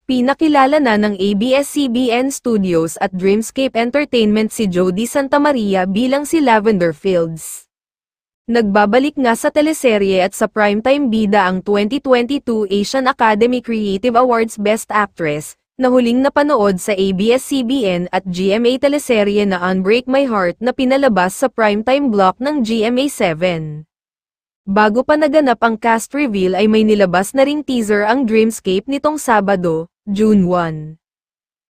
Pinakilala na ng ABS-CBN Studios at Dreamscape Entertainment si Jody Santamaria bilang si Lavender Fields. Nagbabalik nga sa teleserye at sa primetime bida ang 2022 Asian Academy Creative Awards Best Actress, na huling napanood sa ABS-CBN at GMA teleserye na Unbreak My Heart na pinalabas sa primetime block ng GMA7. Bago pa naganap ang cast reveal ay may nilabas na ring teaser ang Dreamscape nitong Sabado, June 1.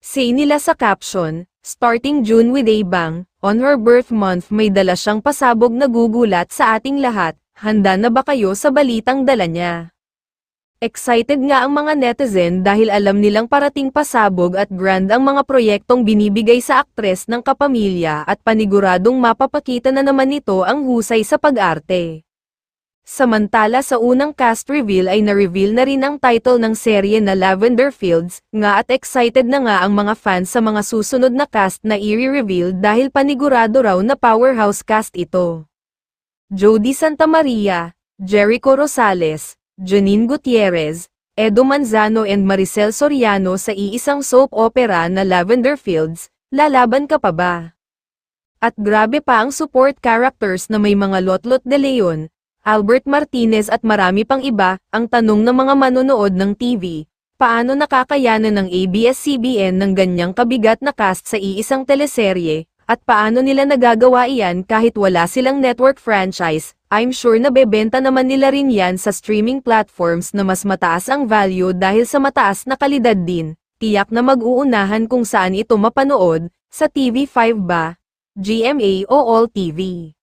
Say nila sa caption, "Starting June with a bang, on her birth month may dala siyang pasabog na gugulat sa ating lahat, handa na ba kayo sa balitang dala niya?" Excited nga ang mga netizen dahil alam nilang parating pasabog at grand ang mga proyektong binibigay sa aktres ng kapamilya at paniguradong mapapakita na naman nito ang husay sa pag-arte. Samantala sa unang cast reveal ay na-reveal na rin ang title ng serye na Lavender Fields, nga at excited na nga ang mga fans sa mga susunod na cast na i-reveal dahil panigurado raw na powerhouse cast ito. Jody Santamaria, Jericho Rosales, Janine Gutierrez, Edo Manzano and Maricel Soriano sa iisang soap opera na Lavender Fields, lalaban ka pa ba? At grabe pa ang support characters na may mga Lotlot de Leon, Albert Martinez at marami pang iba. Ang tanong ng mga manonood ng TV, paano nakakayanan ng ABS-CBN ng ganyang kabigat na cast sa iisang teleserye, at paano nila nagagawa iyan kahit wala silang network franchise? I'm sure na bebenta naman nila rin yan sa streaming platforms na mas mataas ang value dahil sa mataas na kalidad din. Tiyak na mag-uunahan kung saan ito mapanood, sa TV5 ba, GMA o All TV.